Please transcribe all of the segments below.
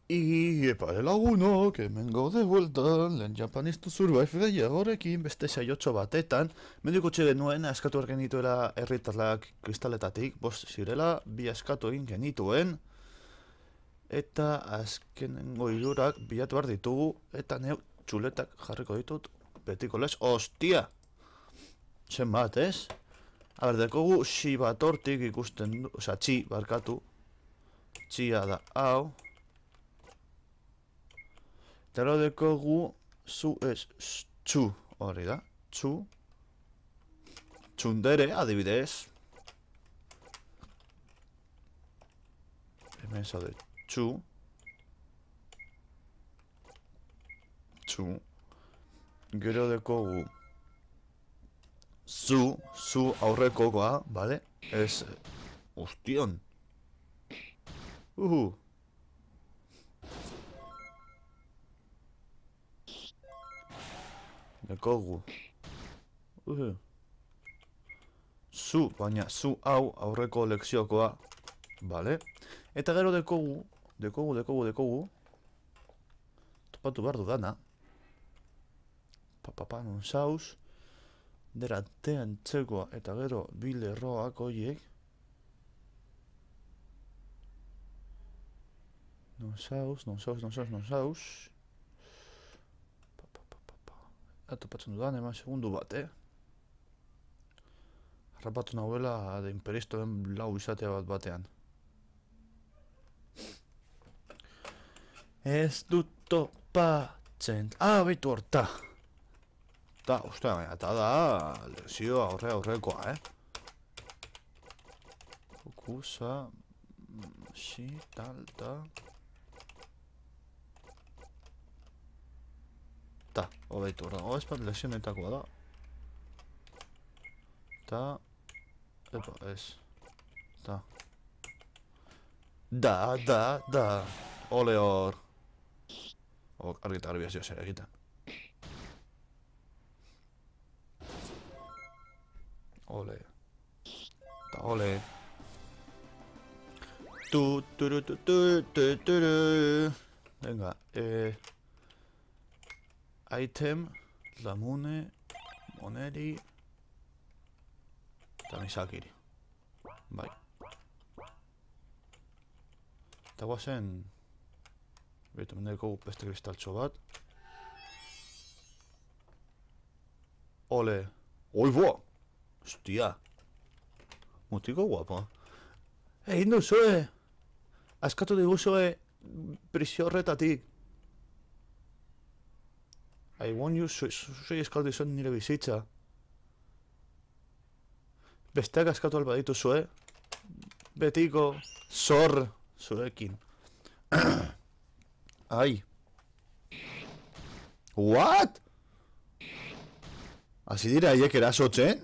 Y epare lagunok, hemen gaude bueltan, lehen Japanese to Survive gaia horrekin, beste saiotxo batetan, mediko genuen askatu genituela herritarrak kristaletatik, bost zirela, bi askatu egin genituen, eta azkenengo hirurak bilatu behar ditugu, eta neu txuletak jarriko ditut, betiko lez, ostia! Zen bat, ez? A ber, dekogu xi bat hortik ikusten du, oza, txi, barkatu, txia da, hau, eta dekogu zu ez txu, hori da, txu, txundere, adibidez. Hemen zaude, txu, txu, gero dekogu zu aurrekokoa, bale? Ez, ustion. Dekogu zu, baina zu hau aurreko lekziokoa, bale? Eta gero dekogu topatu behar dudana, non zauz, dera tean txekoa eta gero bilerroak oiek, non zauz, topatzen dudan, eman segundu bat, Harrapatu nahuela de imperistoen lau izatea bat batean. Ez dut topatzen, baitu horta. Ta, uste, baina, eta da, lezio aurrekoa, Fokusa, si, tal, Ta, hobeitu horra, ezpat lesionetakoa da. Ta, epa, ez. Ta. Da. Ole hor. Argita garbiazio zer egiten. Ole. Ta, ole. Venga, item, Lamune, Moneri, eta Misakiri. Bai. Eta guazen, behitu mendeko beste kristaltxo bat. Ole. Oi, boa! Hostia. Mutiko guapa. Egin duzue! Askatu diguzue prisio horretatik. I want you, zuzei eskaldu izan nire bizitza. Besteak askatu alba dituzue. Betiko, zor, zuekin. Ai. What? Hasi dira haiek erasotzen?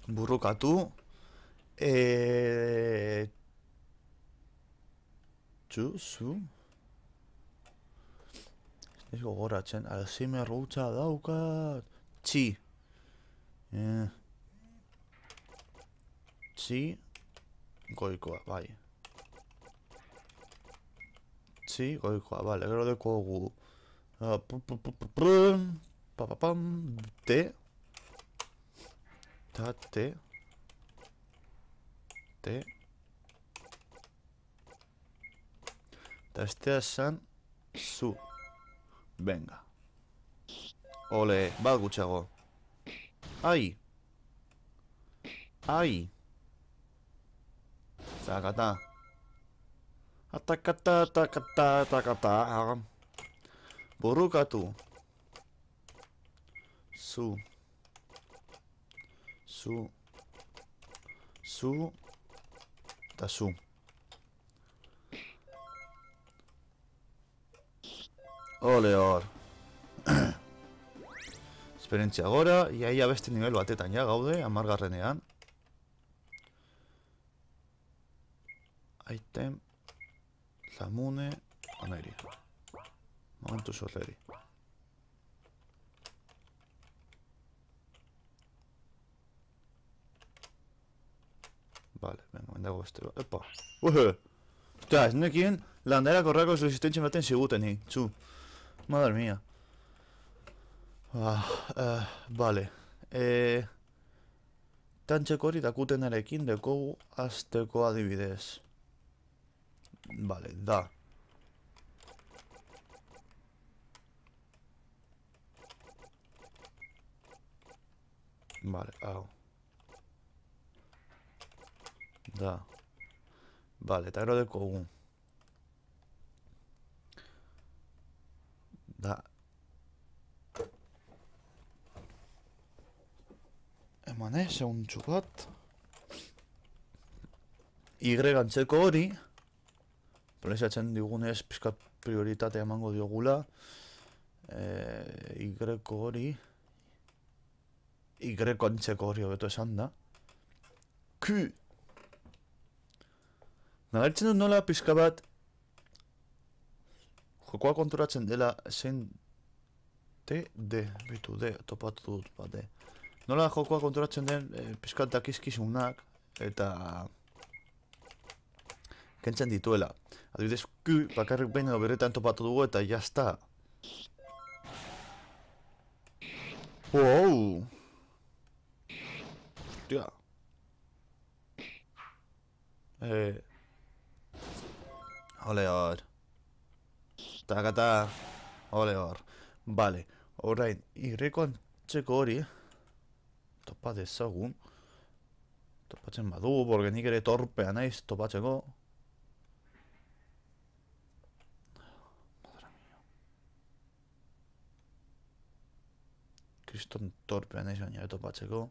Burrukatu. Zu. Ez gogoratzen, alzimer rutsa daukat. Txi. Txi. Goikoa, bai. Txi, goikoa, bale, gero dekogu. Papapam, te. Ta, te. Te. Ta estea zan, zu. Venga. Ole, bat gutxago. Ai. Takata. Takata. Burrukatu. Zu. Eta zu. Ole hor. Esperientzia gora, iaia beste nivel batetan ja gaude, 10garrenean. Item, Lamune, Oneri. Momentu zorleri. Vale, venga, mendago beste. Epa! Uhe! Ostia, ez nekien landera korrako resistentzia baten zigutenik, txu. Madre mía. Vale. Tantxeko hori dakutenarekin dekogu azteko adibidez. Vale, da. Vale, hau. Da. Vale, eta gero dekogu. Da. Eman seguntxu bat. Y-antzeko hori. Presatzen digunez pizkat prioritatea emango diogula. Y-ko hori. Y-antzeko hori hobeto esan da. Q. Nagertzen dut nola pizka bat jokoa konturatzen dela zein D, bitu, D, topatu dut bat, D. Nola jokoa konturatzen den pizkat dakizkizunak eta kentzen dituela. Adibidez, Q bakarrik behin edo berretan topatu dugu eta jazta. Wow! Hostia. Ole hor. Takata. Ole hor. Vale. Orain, Y-ko antzeko hori topa dezagun. Topatzen badugu, porque nik ere torpea naiz topatzeko. Madre mía. Kriston torpea naiz baina topatzeko.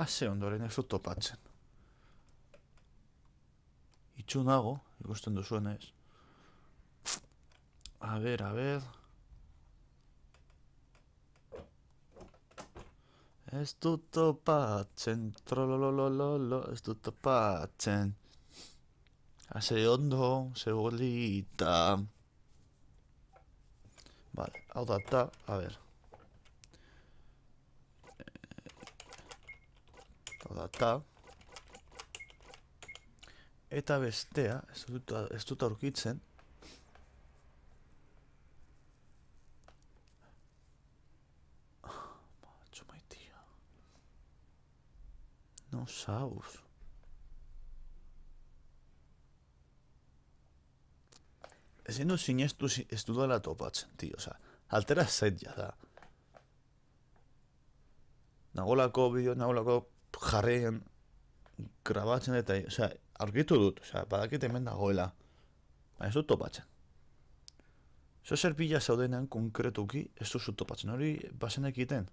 Ze ondoren ez dut topatzen. Itxu nago, ikusten duzuenez. A ver. Ez dut topatzen, trololololo, ez dut topatzen. Ze ondo, ze bolita. Vale, hau da eta, a ver. Hau da eta. Eta bestea, ez dut aurkitzen. Macho maitia. No saus. Ezin du sinestu ez dudala topatzen, tio, oza. Altera zait ja da. Nagolako bideo, nagolako jarrien grabatzen eta, oza, aurkitu dut, oza, badakit hemen dagoela. Baina ez dut topatzen. Zo zer bila zaudenean konkretuki ez duzu topatzen, hori bazen ekiten.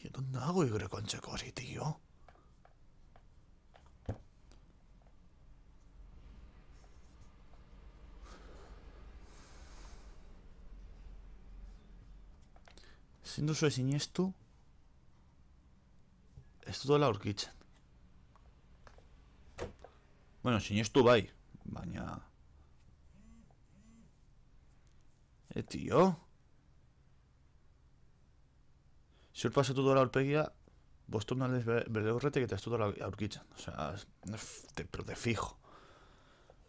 Edo nago Y-ko antzeko hori, tio. Ezin duzu ezin estu, ez dudala aurkitzen. Bueno, sinestu bai, baina... Tio? Ziur pasatu dudala aurpegia, bostun aldez bere horretek eta ez dudala aurkitzen. Osea, de fijo.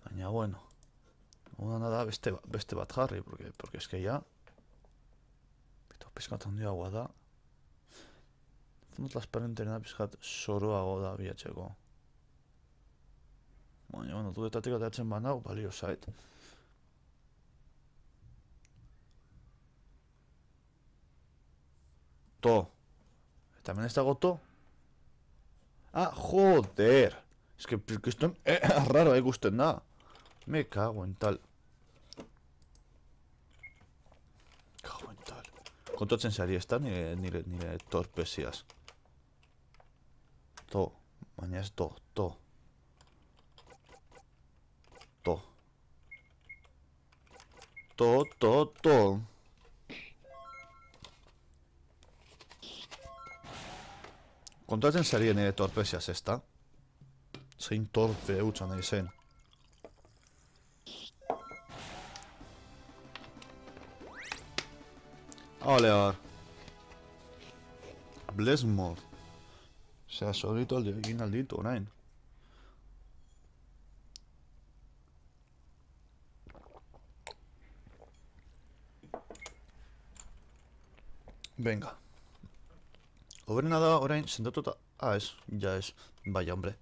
Baina, bueno. Una da beste bat jarri, porque es que ya... Pizkat handiagoa da. Fondo transparenteena pizkat zoroago da bilatzeko. Baina, bueno, dudetatik atatzen banau, balio zait. To. Eta hemen ez dago to? Ah, joder! Ez que esto raro ikusten da. Me cago en tal. Kontatzen zari ez da nire torpeziaz. To, baina ez to. Kontatzen zari nire torpeziaz ez da. Zein torpe eutxan nahi zen. Ole hor. Bless mode. Osea, zorritu egin alditu orain. Venga. Hoberena da orain sentatuta... Ah, ez, ja ez. Bai, hombre.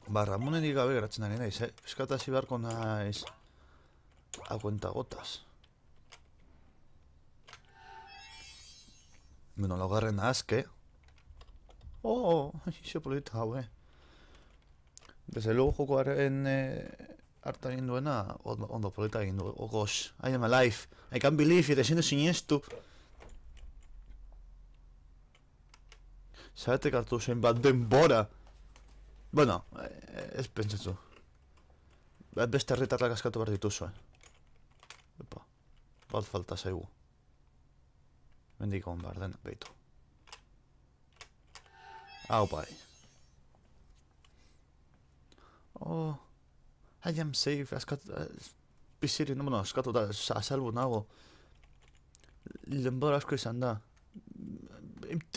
Ba, Ramonerik gabe geratzen ari naiz, Eskatasi beharko naiz... A cuenta gotas. Bueno, laugarren azke. Oh, iso polita hau, Desde luego jokoaren harta egin duena, ondo polita egin du. Oh gosh, I am alive. I can't believe it, ezin sinestu. Zabetek hartu zen bat denbora. Bueno, ez pentsatzu. Beste herritarrak askatu behar dituzu, Epa, bat falta zaigu. Mendik on behar den, behitu. Hau bai. Oh, I am safe, biziri, bueno, askatu da, asalbu nago. Denbora asko izan da.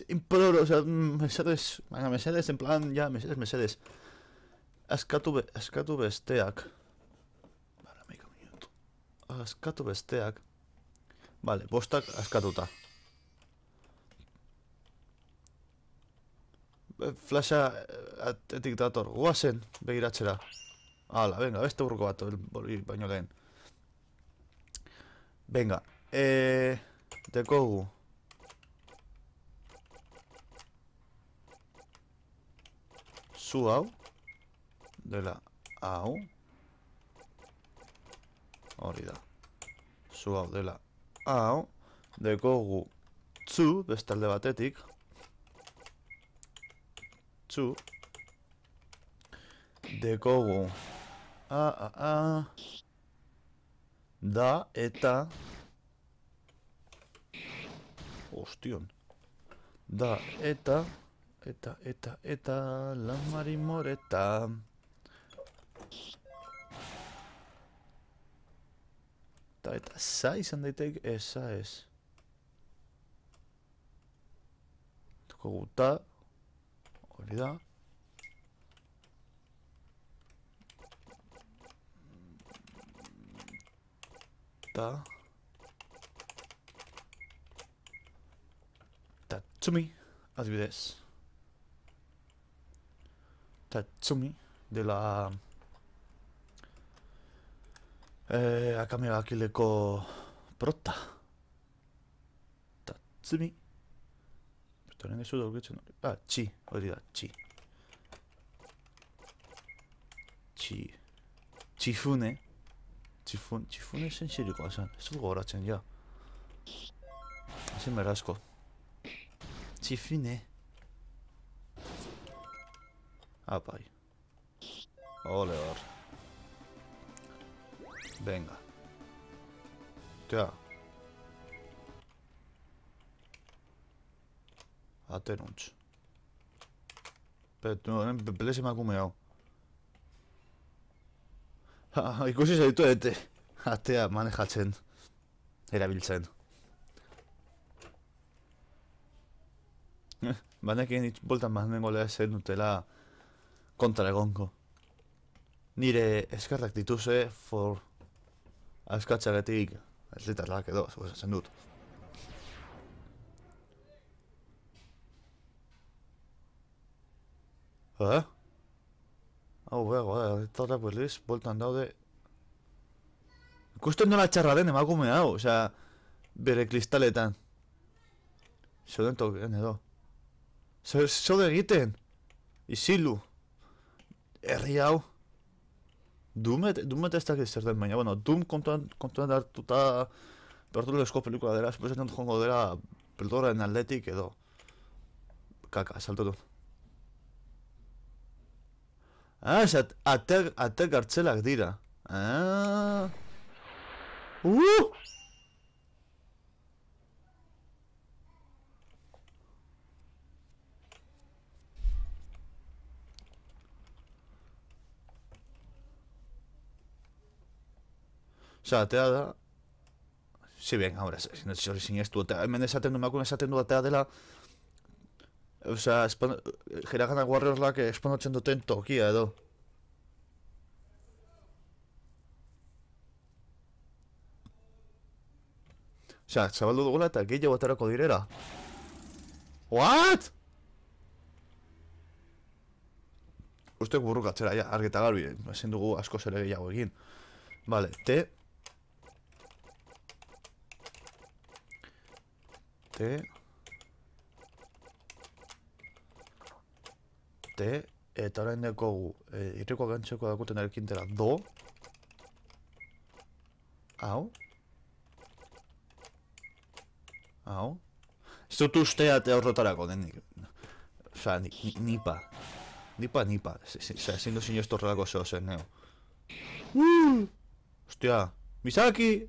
Imploro, osea, mesedez, baina mesedez, en plan, ja, mesedez. Askatu besteak. Bara, meika minutu. Askatu besteak. Vale, bostak askatuta. Flasha atetik dator, guazen begiratzera. Hala, venga, beste burko bat, baino lehen. Venga, dekogu. Zu hau. Dela hau. Hori da. Zu hau dela hau. Dekogu zu, bestalde batetik. Zu. Dekogu da eta ostion. Da eta lamari moreta. Eta za izan daitek eza ez. Dekogu ta. Hori da. Ta. Tatsumi, adibidez. Tatsumi, de la... Akame ga Killeko prota. Tatsumi. Bertaren ezu dauketzen hori. Ah, Chi, hori da, Chi. Chifune. Chifune zen xirikoa zen. Ez dut gogoratzen, ja. Ezen berazko. Chifune. Apai. Ole hor. Venga. Tea. Ateruntz. Pelez emakume hau. Ikusi zaitu atea manejatzen. Erabiltzen. Banekien boltan bahnengo leha zen dutela kontra egongo. Nire eskarrak dituze for askatzagatik ez litarlak edo, esatzen dut. Hau behago, eta berriz, boltan daude. Ikusten nola txarra den emakume hau, osea, bere kristaletan. Zoden token edo. Zode egiten. Izilu. Herri hau. Doomet ez dakit zer den, baina, bueno, Doom kontuan hartuta Bertolesco pelikula dela, suposatzen dut jongo dela Peltorren atletik edo kaka, salto du. Ah, atek hartzelak dira. Ah. Osea, atea da. Si, venga, ahora, hori sinestu, eta hemen esaten du, makun esaten du atea dela, osea, Hiragana Warriorslak esponotzen duten tokia edo. Osea, zabaldu dugula eta gehiago aterako direra. What? Usteek burrukatzera, ja, argi eta garbi, ezin dugu asko ere gehiago egin. Vale, T, eta orain dekogu, irriko gantzeko dakuten erkintera, do. Hau. Ez dut ustea eta horretarako denik. Osea, nipa. Nipa. Ezin du zineztu horrelako zehozen, neo. Ostia. Misaki!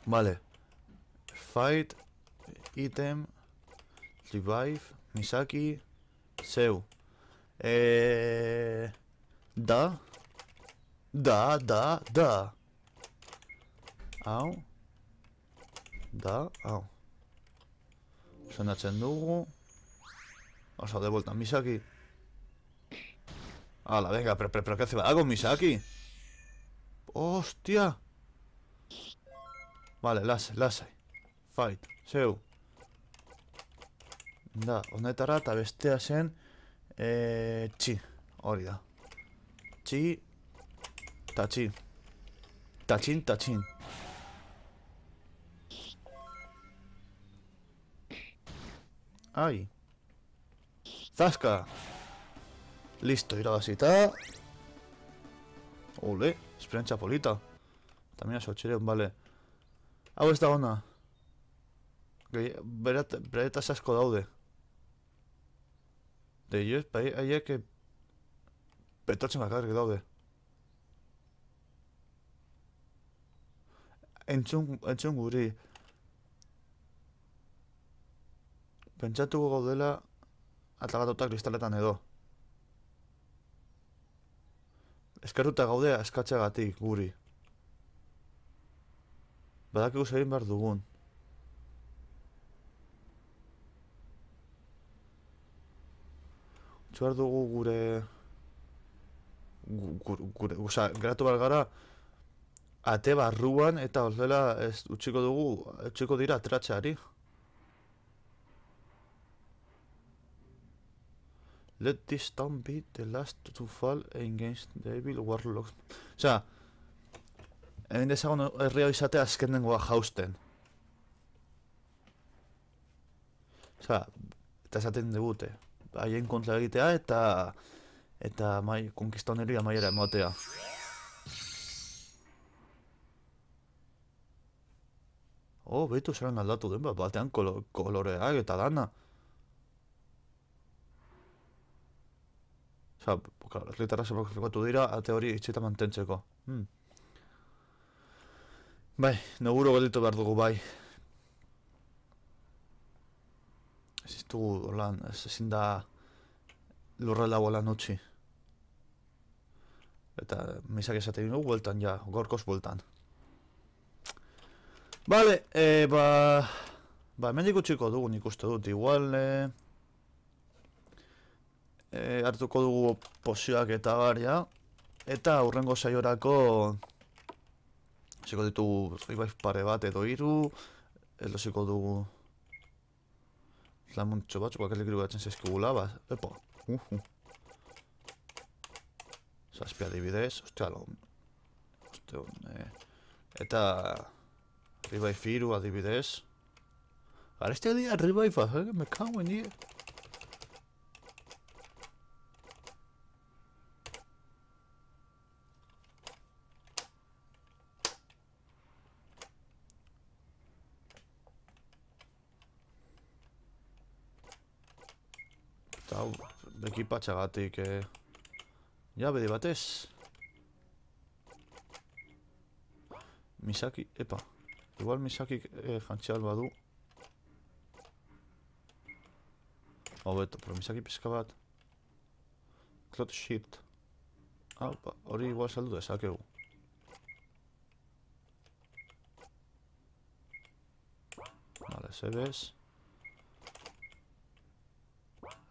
Vale. Fight. Item. Revive. Misaki. Seu. Da. Hau. Hau. Sonatzen dugu. Osa, de vuelta, Misaki. Hala, venga, pero ¿qué hace algo, Misaki? Hostia. Vale, lasai. Fight, seu. Da, honetara eta bestea zen Txi, hori da. Txi. Tachin. Ai. Zaska. Listo, irabazita. Ole, esperantza polita. Tamina sortxireun, bale. Hau ez da ona. Beretas asko daude. De ellos, haiek betortzen bakarrik daude. Entzun guri. Pentsatuko gaudela atlagatuta kristaletan edo. Eskertuta gaude askatzeagatik guri. Badakigu zein behar dugun. Behar dugu gure... Osa, geratu behar gara ate barruan eta horrela utziko dira ateratzeari. Let this town be the last to fall against the evil warlocks. Osea, egin dezagon herria izatea azkenengoa jausten. Osea, eta esaten digute. Haien kontra egitea eta konkista honeri amaiera ematea. Behitu zaren aldatu den, batean koloreak eta dana. Osa, erlitarra zemakatu dira, ate hori itxita mantentzeko. Bai, neguro gelditu behar dugu, bai. Ez iztugu, holan, ezin da lurrela bolan utzi. Eta misak esaten dugu, bueltan ja, gorkoz bueltan. Vale, hemen ikutsiko dugu nik uste dut, igual hartuko dugu pozioak eta baria, eta aurrengo saiorako ziko ditugu revive pare bat edo hiru, ziko dugu lamuntxo batzuk bakarrik irugatzen zaizkigula, epo, zazpi adibidez, eta revive hiru adibidez. Gareztia dira revive, me cago en die. Eta hau, bekipatxagatik, ja, bedi batez. Misaki, epa. Igual Misaki jantxeal badu. Hobeto, pero Misaki pizka bat. Cloud Shift. Hori igual saldu dezakegu. Vale, sebes.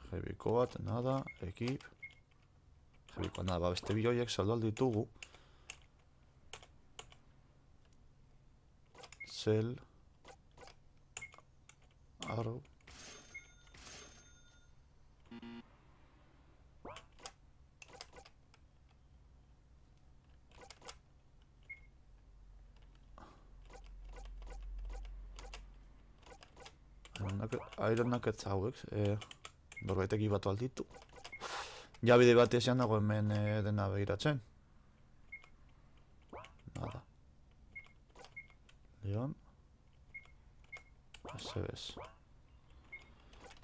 Jebiko bat, nada, ekip. Jebiko nada, beste bioiek saldu alditugu. Sel. Arrow. Ironak ez hauek, norbaitek ibatu alditu. Jabide bat esan dago hemen dena begiratzen. Nada. Leon. Asebes.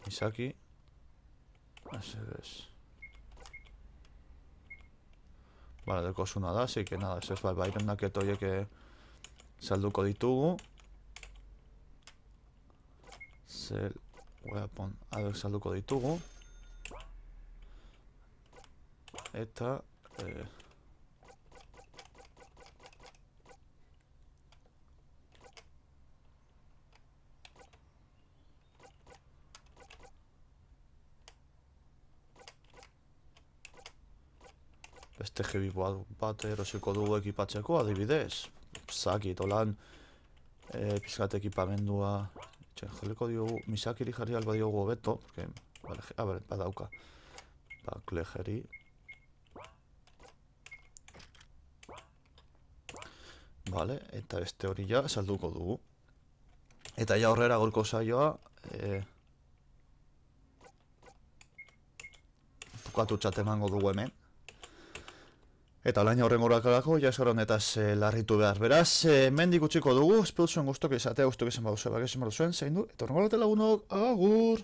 Misaki. Asebes. Vale, dekosuna da, así que nada, ez ez bai, ironak etoiek salduko ditugu. Sel, weapon, hauek salduko ditugu. Eta... beste heavy bat erosiko dugu ekipatzeko, adibidez. Zakit, holan pizkat ekipamendua... Jarriko diogu, Misakiri jarri alba diogu hobeto, porque, vale, badauka. Klejeri. Vale, eta beste hori ja salduko dugu. Eta ja horrera golko saioa, bukatu txat emango dugu hemen. Eta olain horren gorakarako, jasoron eta larritu behar. Beraz, mendik utziko dugu, espero zuen guztok izatea, guztok izan baduzue, bak izan baduzuen, zein du, eta horren goratea lagunok, agur!